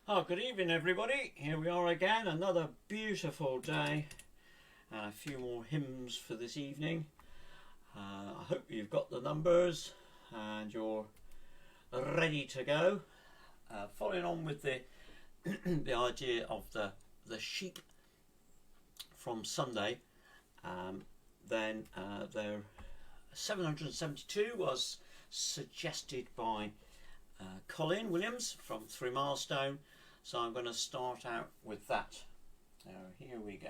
Oh, good evening everybody. Here we are again, another beautiful day and a few more hymns for this evening. I hope you've got the numbers and you're ready to go. Following on with the the idea of the sheep from Sunday, then their 772 was suggested by Colin Williams from 3 Milestone, so I'm going to start out with that. Now here we go.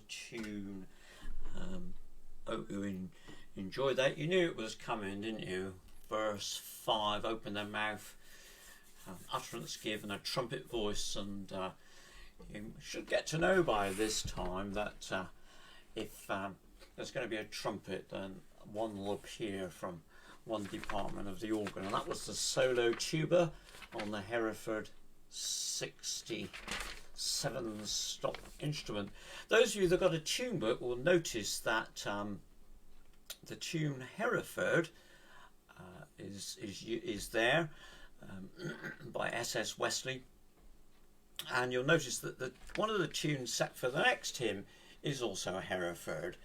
tune. Hope you enjoyed that. You knew it was coming, didn't you? Verse 5, open their mouth, utterance given, a trumpet voice, and you should get to know by this time that if there's going to be a trumpet, then one will appear from one department of the organ, and that was the solo tuba on the Hereford 67 stop instrument. Those of you that got a tune book will notice that the tune Hereford is there by S.S. Wesley, and you'll notice that one of the tunes set for the next hymn is also a Hereford.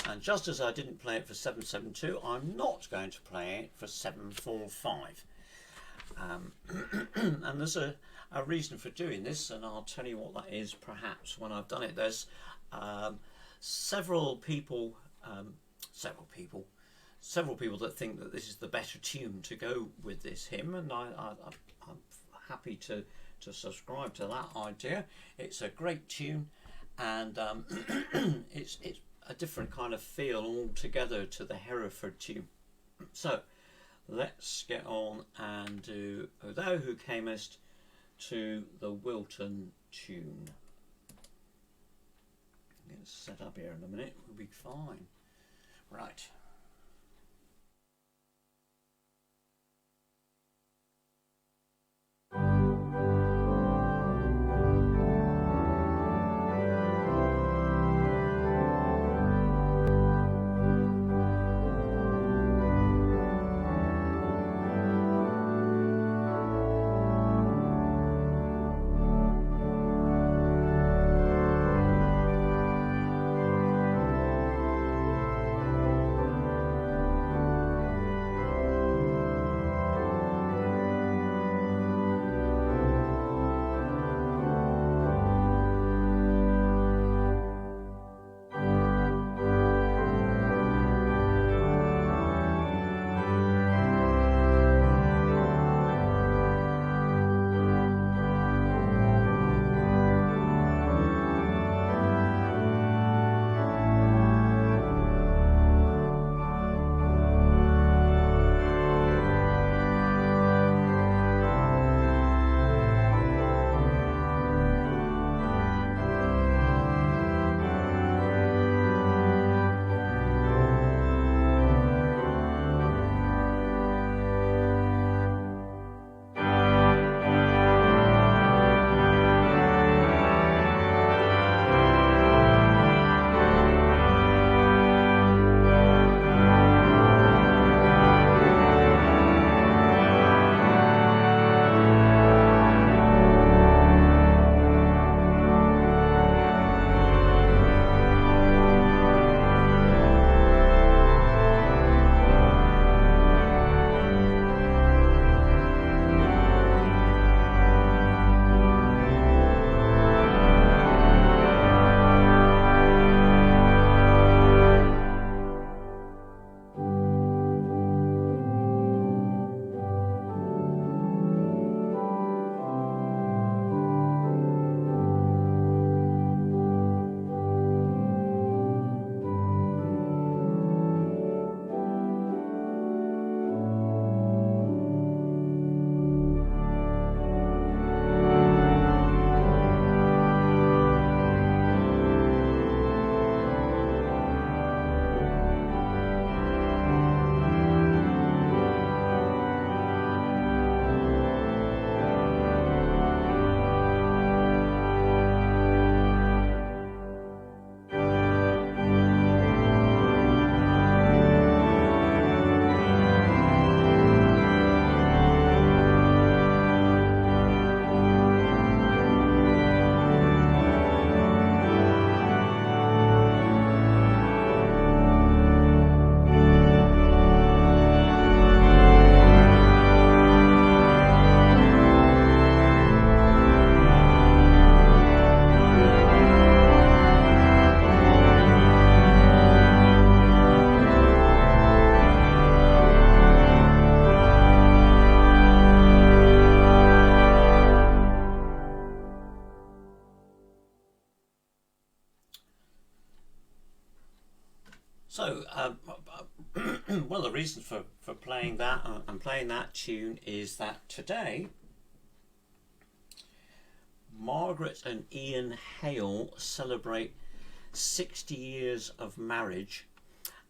And just as I didn't play it for 772, I'm not going to play it for 745. And there's a reason for doing this, and I'll tell you what that is perhaps when I've done it. There's several people that think that this is the better tune to go with this hymn, and I'm happy to subscribe to that idea. It's a great tune, and it's a different kind of feel altogether to the Hereford tune. So let's get on and do O Thou Who Camest to the Wilton tune. Get it set up here in a minute, we'll be fine. Right. So one of the reasons for playing that and playing that tune is that today Margaret and Ian Hale celebrate 60 years of marriage,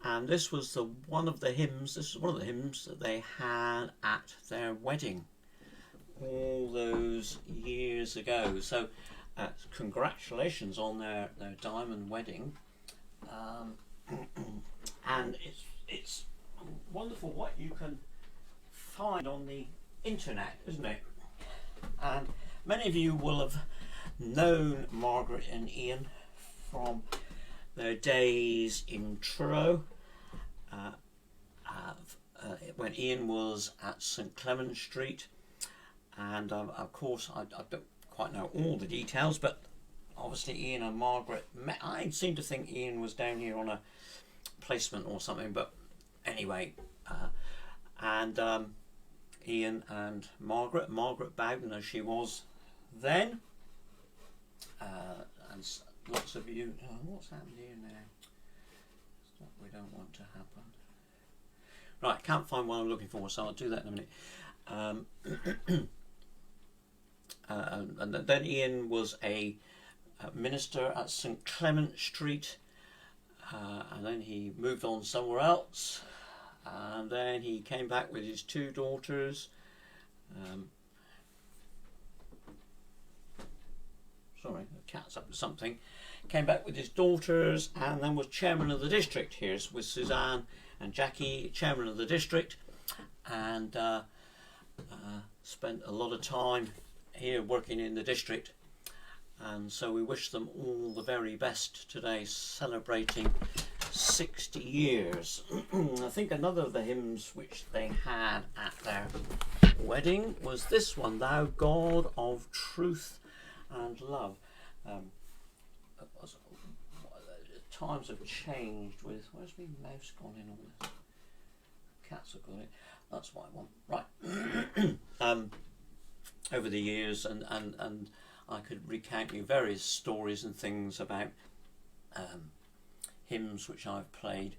and this was one of the hymns that they had at their wedding all those years ago. So congratulations on their diamond wedding. And it's wonderful what you can find on the internet, isn't it? And many of you will have known Margaret and Ian from their days in Truro, when Ian was at St Clement Street, and of course I don't quite know all the details, but obviously Ian and Margaret met. I seem to think Ian was down here on a placement or something, but anyway, Ian and Margaret Bowden as she was then, and lots of you, what's happened here now? It's what we don't want to happen. Right, can't find what I'm looking for, so I'll do that in a minute. And then Ian was a minister at St Clement Street, and then he moved on somewhere else, and then he came back with his two daughters. Sorry, the cat's up to something. Came back with his daughters, and then was chairman of the district here with Suzanne and Jackie, chairman of the district, and spent a lot of time here working in the district. And so we wish them all the very best today, celebrating 60 years. I think another of the hymns which they had at their wedding was this one, Thou God of Truth and Love. Times have changed with, where's my mouse gone in all this? Cats have got it, that's what I want. Right. Over the years, and I could recount you various stories and things about hymns which I've played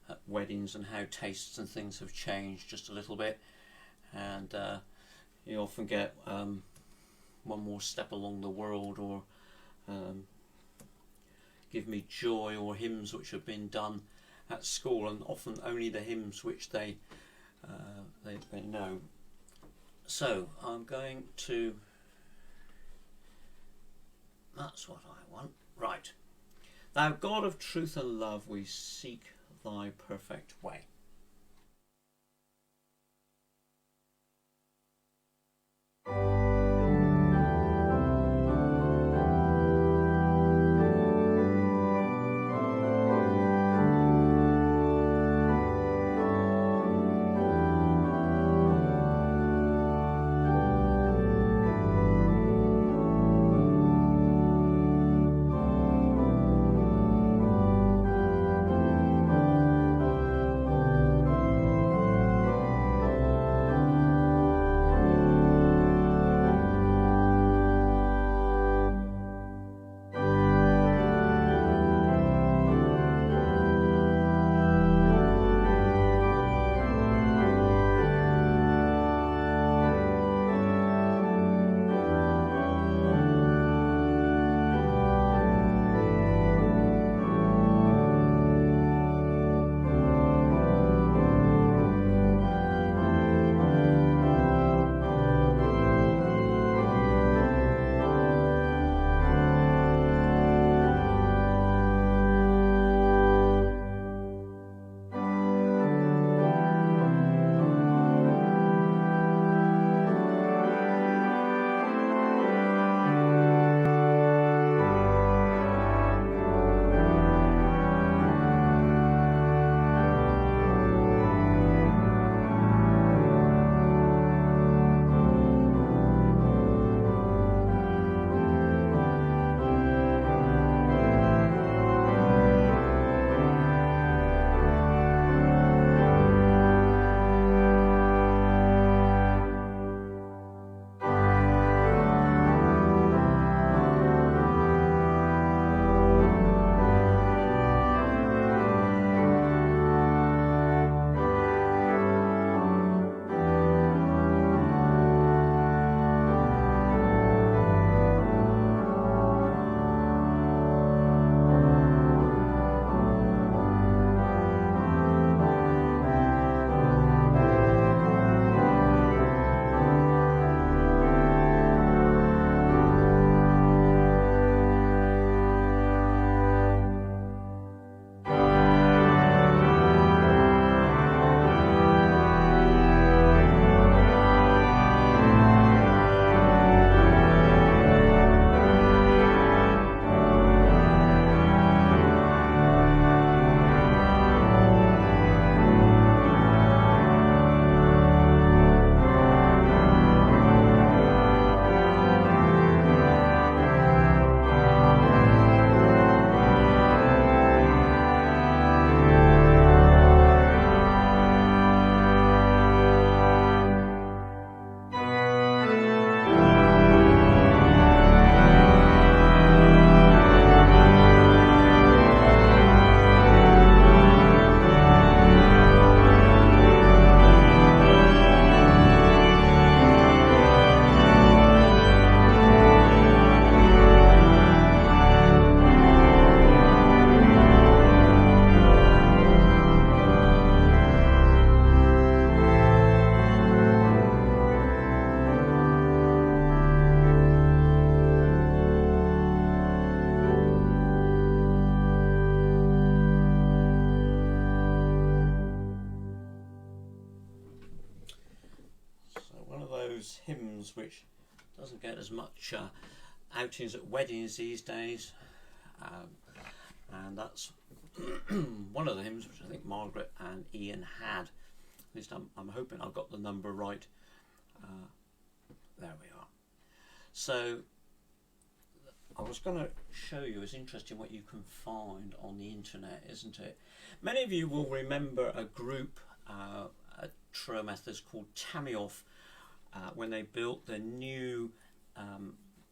at weddings and how tastes and things have changed just a little bit, and you often get One More Step Along the World, or Give Me Joy, or hymns which have been done at school, and often only the hymns which they know. So I'm going to, that's what I want. Right. Thou God of truth and love, we seek thy perfect way. those hymns which doesn't get as much outings at weddings these days, and that's one of the hymns which I think Margaret and Ian had. At least I'm hoping I've got the number right. There we are. So I was going to show you, it's interesting what you can find on the internet, isn't it? Many of you will remember a group at Truro Methodist called Tamioff when they built the new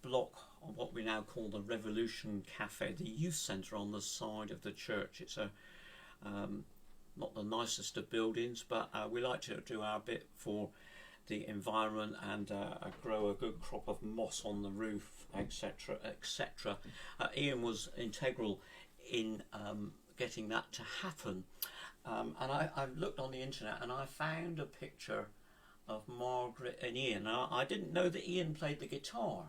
block of what we now call the Revolution Cafe, the youth centre on the side of the church. It's a not the nicest of buildings, but we like to do our bit for the environment and grow a good crop of moss on the roof, etc, etc. Ian was integral in getting that to happen, and I looked on the internet and I found a picture of Margaret and Ian. I didn't know that Ian played the guitar,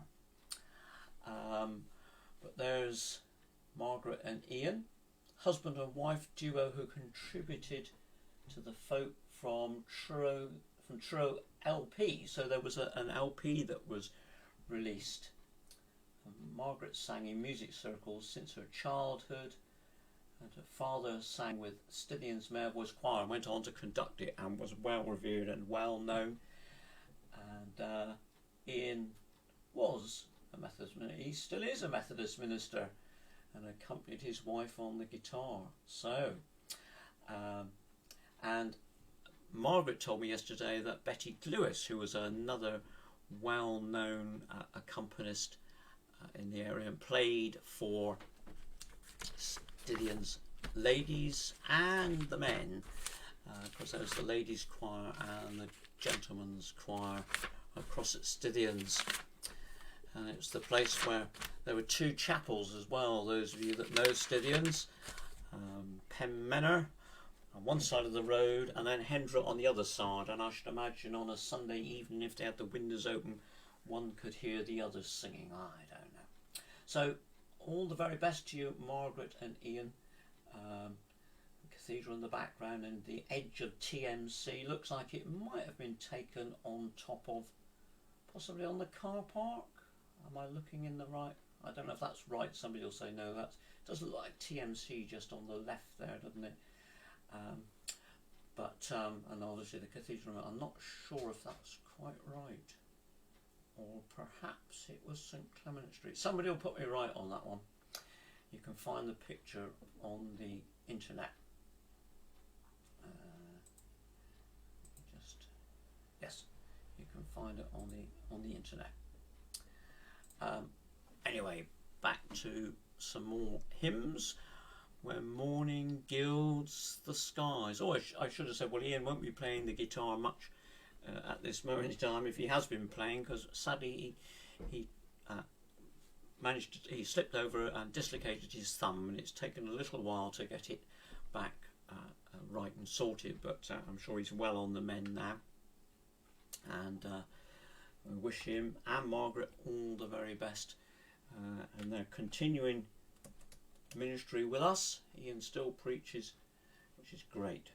but there's Margaret and Ian, husband and wife duo who contributed to the folk from Truro LP. So there was an LP that was released. Margaret sang in music circles since her childhood, and her father sang with Stithian's Mare Voice Choir and went on to conduct it and was well revered and well known. And Ian was a Methodist minister. He still is a Methodist minister and accompanied his wife on the guitar. So, and Margaret told me yesterday that Betty Lewis, who was another well-known accompanist in the area and played for Stithian's ladies and the men, because there was the ladies' choir and the gentlemen's choir across at Stithian's. And it was the place where there were two chapels as well. Those of you that know Stithian's, Penmenor on one side of the road and then Hendra on the other side, and I should imagine on a Sunday evening, if they had the windows open, one could hear the others singing. I don't know. So all the very best to you, Margaret and Ian. The cathedral in the background and the edge of TMC looks like it might have been taken on top of, possibly on the car park. Am I looking in the right? I don't know if that's right. Somebody will say no, that does look like TMC just on the left there, doesn't it? And obviously the cathedral, I'm not sure if that's quite right, or perhaps it was St Clement Street. Somebody will put me right on that one. You can find the picture on the internet. Yes, you can find it on the internet. Anyway, back to some more hymns. When morning gilds the skies. Oh, I should have said, well, Ian won't be playing the guitar much at this moment in time, if he has been playing, because sadly he slipped over and dislocated his thumb, and it's taken a little while to get it back right and sorted, but I'm sure he's well on the mend now. And we wish him and Margaret all the very best, and they're continuing ministry with us. Ian still preaches, which is great.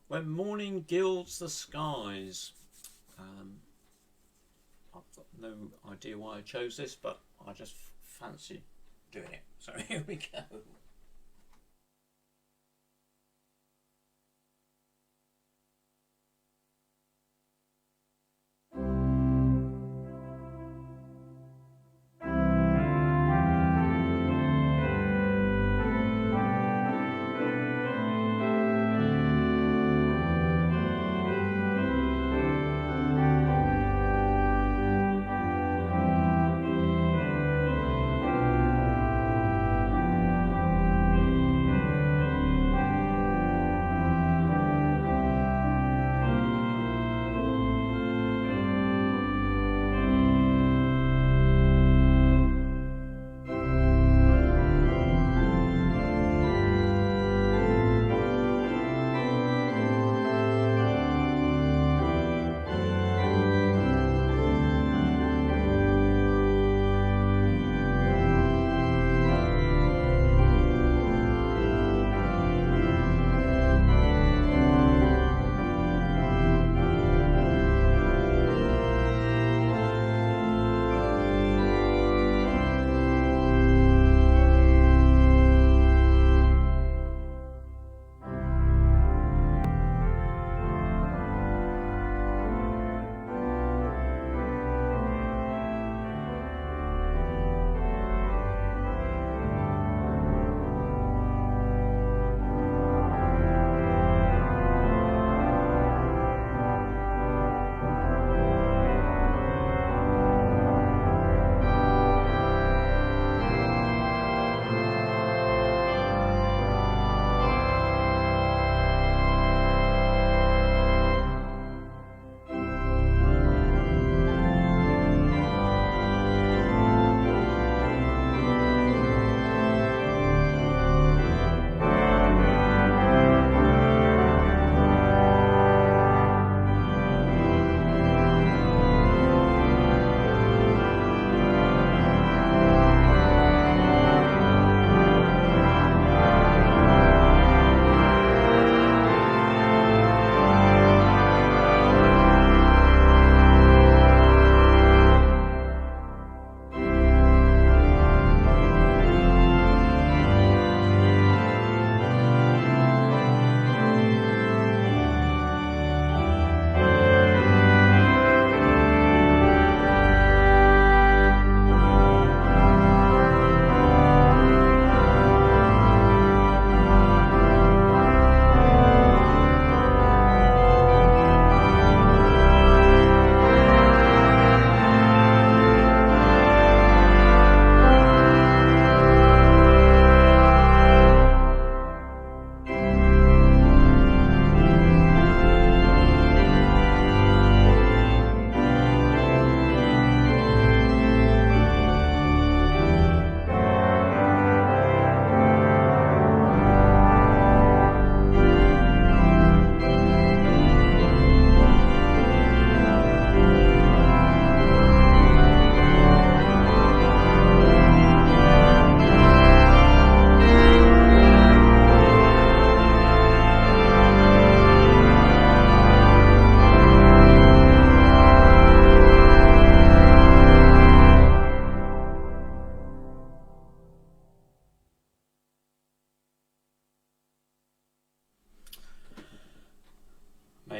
When morning gilds the skies. I've got no idea why I chose this, but I just fancied doing it. So here we go.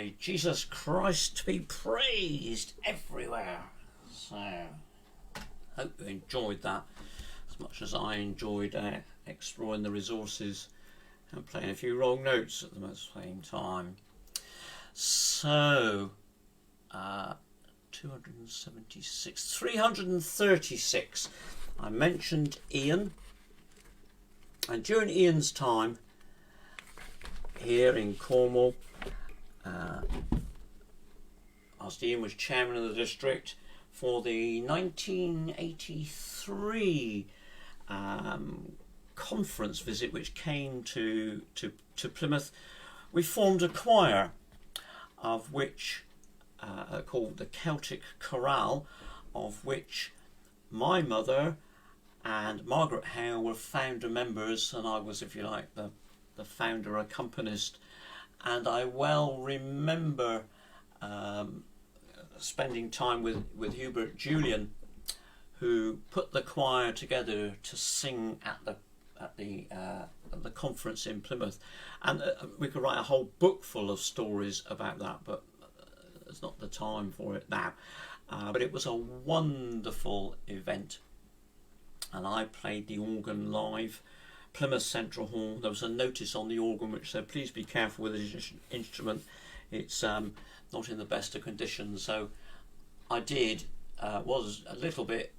May Jesus Christ be praised everywhere. So, hope you enjoyed that as much as I enjoyed exploring the resources and playing a few wrong notes at the same time. So, 276, 336. I mentioned Ian, and during Ian's time here in Cornwall, whilst Ian was chairman of the district for the 1983 conference visit which came to Plymouth, we formed a choir of which called the Celtic Chorale, of which my mother and Margaret Hale were founder members, and I was, if you like, the founder accompanist. And I well remember spending time with Hubert Julian, who put the choir together to sing at the conference in Plymouth, and we could write a whole book full of stories about that, but there's not the time for it now. But it was a wonderful event, and I played the organ live. Plymouth Central Hall, there was a notice on the organ which said, please be careful with this instrument, it's not in the best of conditions. So I did, was a little bit,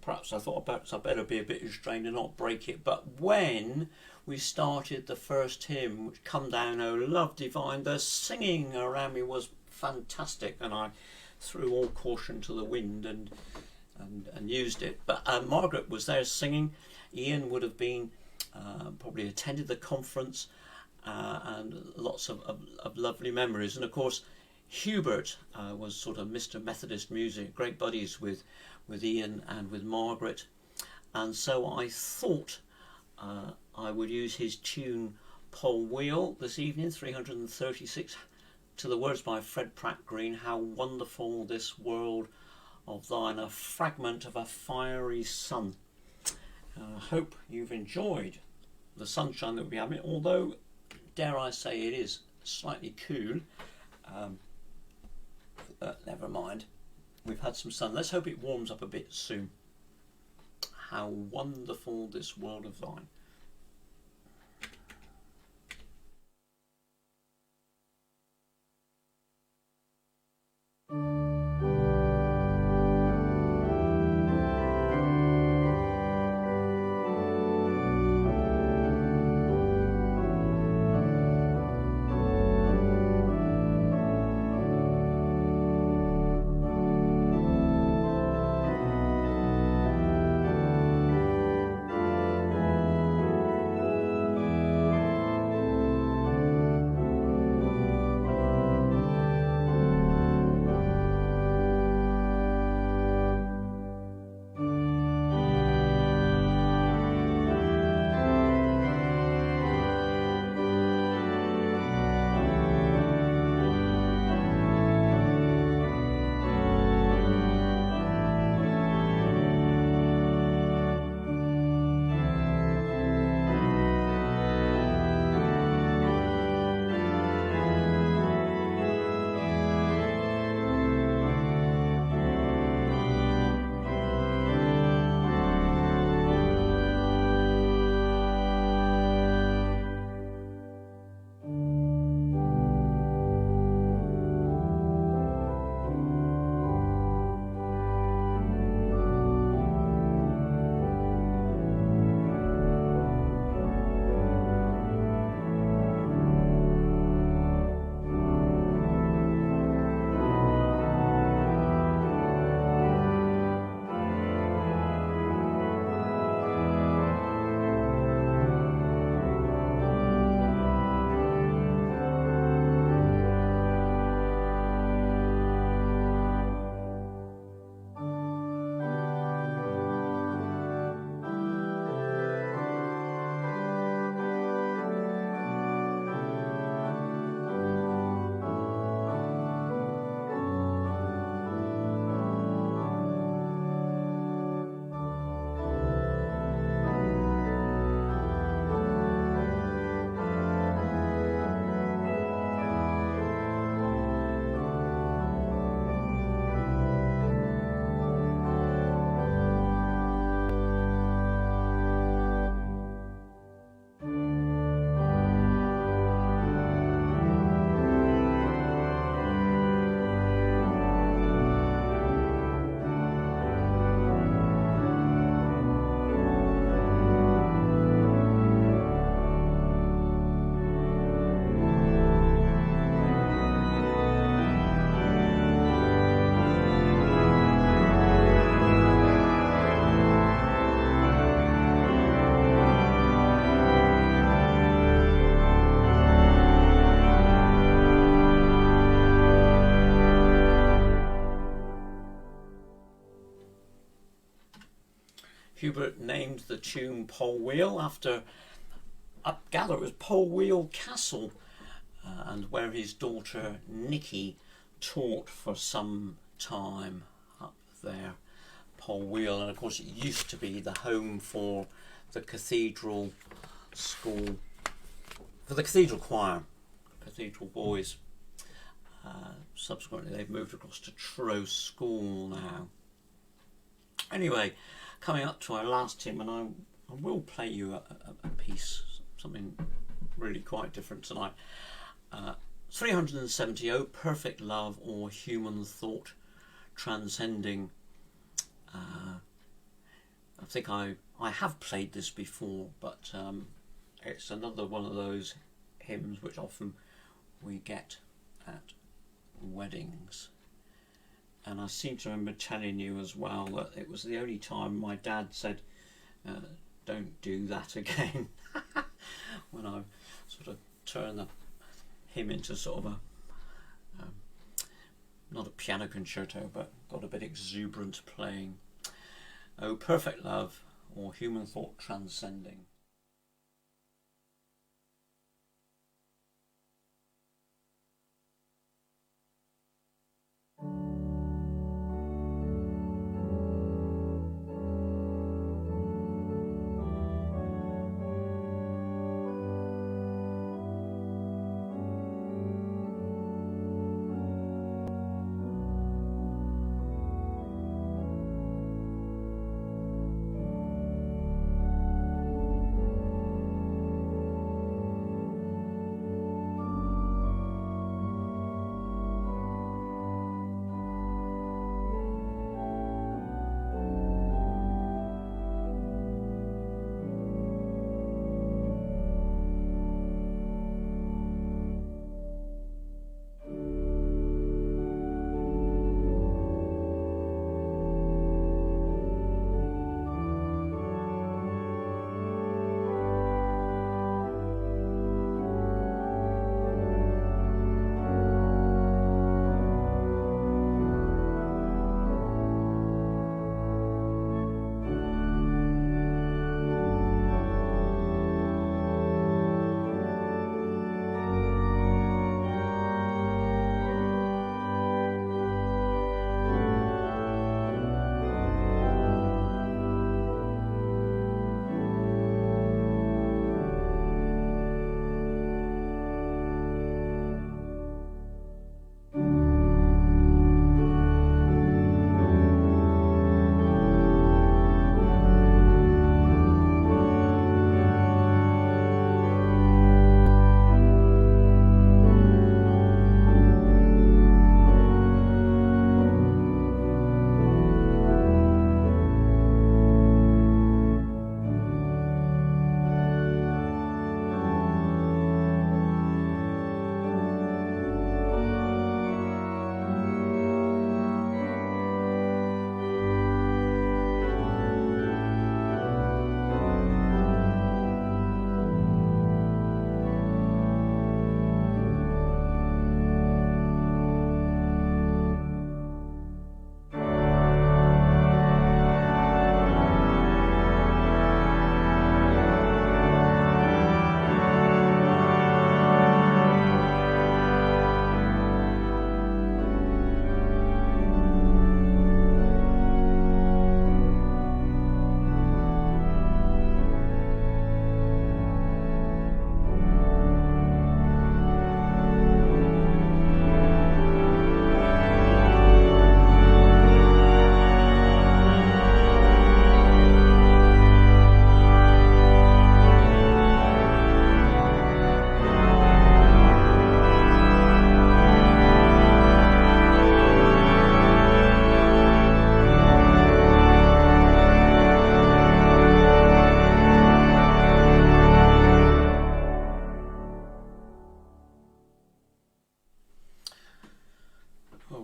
perhaps I thought perhaps I better be a bit restrained and not break it, but when we started the first hymn, which Come Down, O Love Divine, the singing around me was fantastic, and I threw all caution to the wind and used it. But Margaret was there singing. Ian would have been probably attended the conference, and lots of lovely memories. And of course Hubert was sort of Mr. Methodist music, great buddies with Ian and with Margaret, and so I thought I would use his tune Pole Wheel this evening, 336, to the words by Fred Pratt Green, how wonderful this world of thine, a fragment of a fiery sun. I hope you've enjoyed the sunshine that we'll be having, although, dare I say, it is slightly cool. Never mind, we've had some sun. Let's hope it warms up a bit soon. How wonderful this world of thine. Hubert named the tune Pole Wheel after, I gather it was Pole Wheel Castle, and where his daughter Nikki taught for some time up there. Pole Wheel, and of course it used to be the home for the cathedral school, for the cathedral choir, cathedral boys. Subsequently they've moved across to Trow School now. Anyway, coming up to our last hymn, and I will play you a piece, something really quite different tonight. 370, O Perfect Love, or Human Thought Transcending. I think I have played this before, but it's another one of those hymns which often we get at weddings. And I seem to remember telling you as well that it was the only time my dad said, don't do that again, when I sort of turned the hymn into sort of a, not a piano concerto, but got a bit exuberant playing. Oh, Perfect Love, or Human Thought Transcending.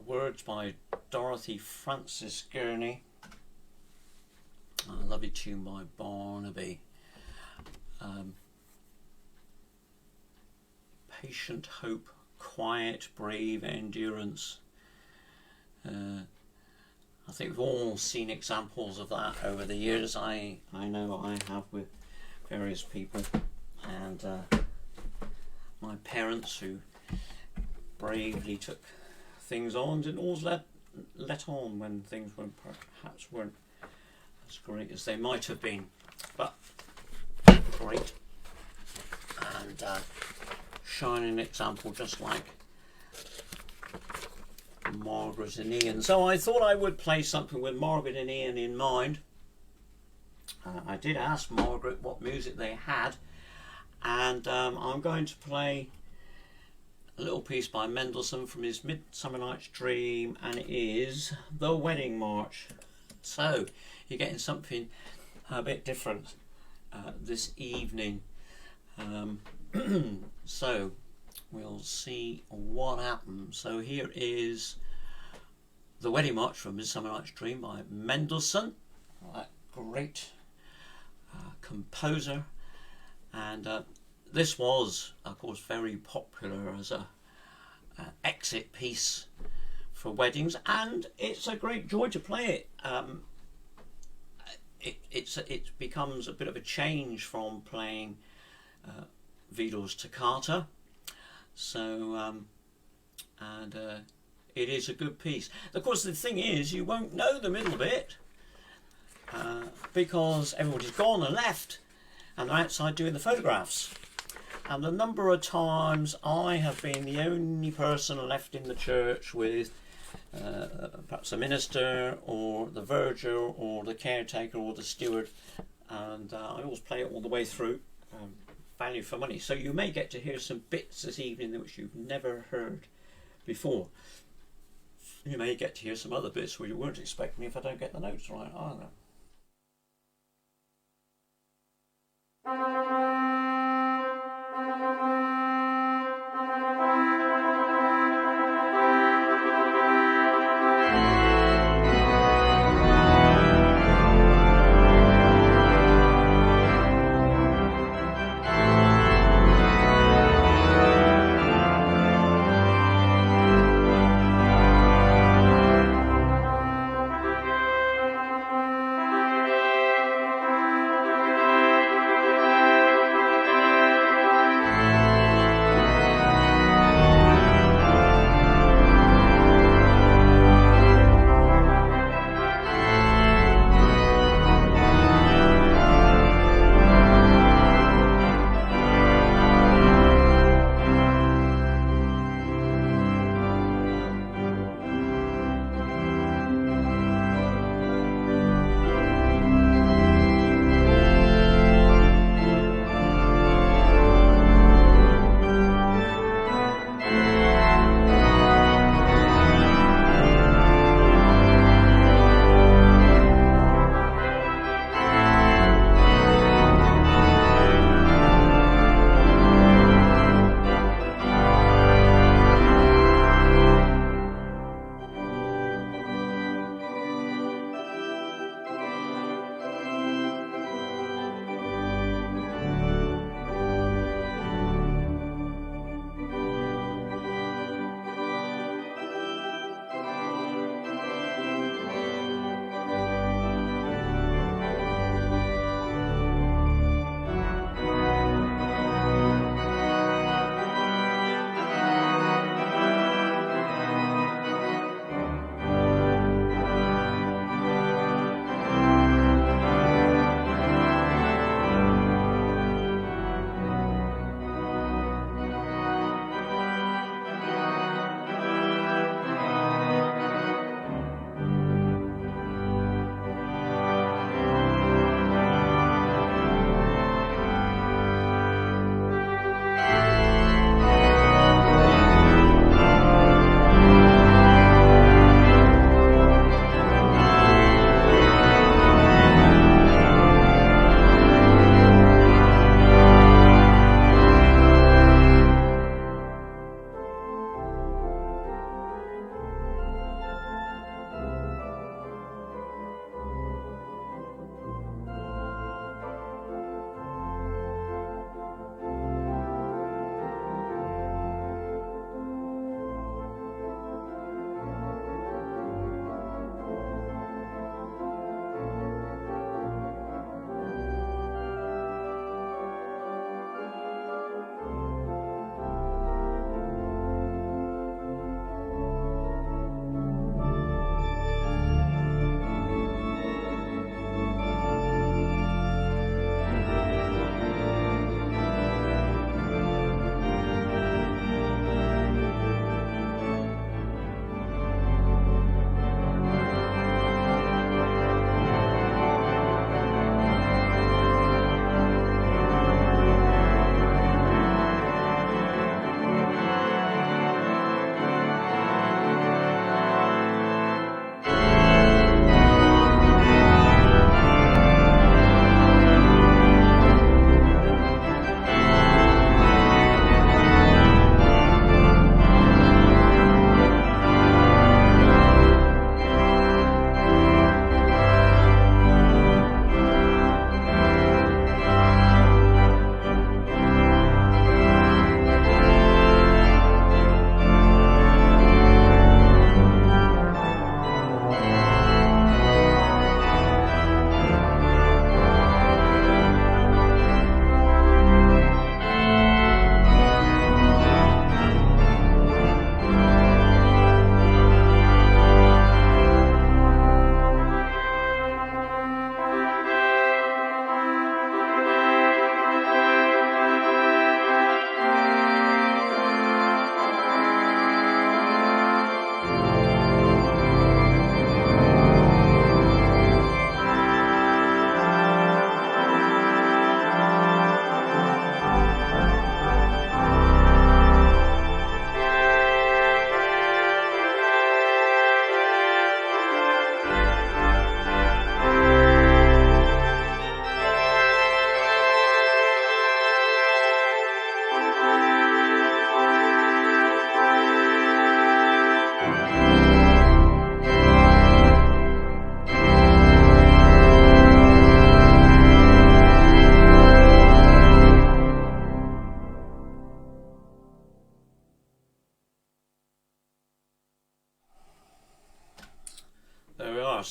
Words by Dorothy Frances Gurney. A lovely tune by Barnaby. Patient hope, quiet, brave endurance. I think we've all seen examples of that over the years. I know I have with various people, and my parents who bravely took things on didn't always let on when things weren't as great as they might have been, but great and shining example, just like Margaret and Ian. So I thought I would play something with Margaret and Ian in mind. I did ask Margaret what music they had, and I'm going to play a little piece by Mendelssohn from his Midsummer Night's Dream, and it is the Wedding March. So you're getting something a bit different this evening. So we'll see what happens. So here is the Wedding March from Midsummer Night's Dream by Mendelssohn, that great composer, and this was, of course, very popular as a exit piece for weddings, and it's a great joy to play it. It becomes a bit of a change from playing Wiedel's toccata. So it is a good piece. Of course, the thing is, you won't know the middle bit because everybody's gone and left, and they're outside doing the photographs. And the number of times I have been the only person left in the church with perhaps a minister or the verger or the caretaker or the steward, and I always play it all the way through. Value for money. So you may get to hear some bits this evening which you've never heard before. You may get to hear some other bits where you weren't expecting if I don't get the notes right either.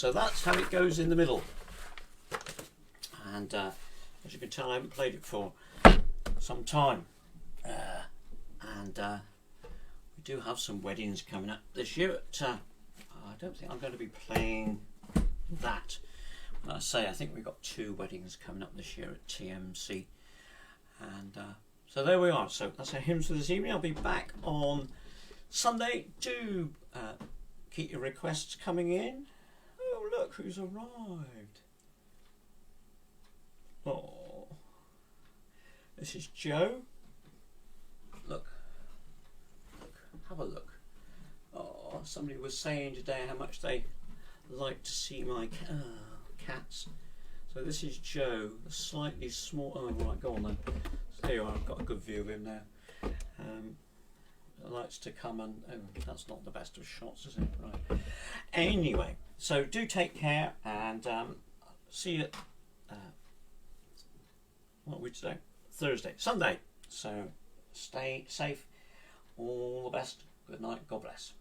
So that's how it goes in the middle. And as you can tell, I haven't played it for some time. We do have some weddings coming up this year. I don't think I'm going to be playing that. I think we've got 2 weddings coming up this year at TMC. And so there we are. So that's our hymns for this evening. I'll be back on Sunday. Do keep your requests coming in. Oh, look who's arrived. Oh, this is Joe. Look, have a look. Oh, somebody was saying today how much they like to see my cats. So this is Joe, the slightly small. Oh right, go on then. So there you are. I've got a good view of him now. Likes to come and that's not the best of shots, is it? Right. Anyway, so do take care and see you. What are we today? Sunday. So stay safe. All the best. Good night. God bless.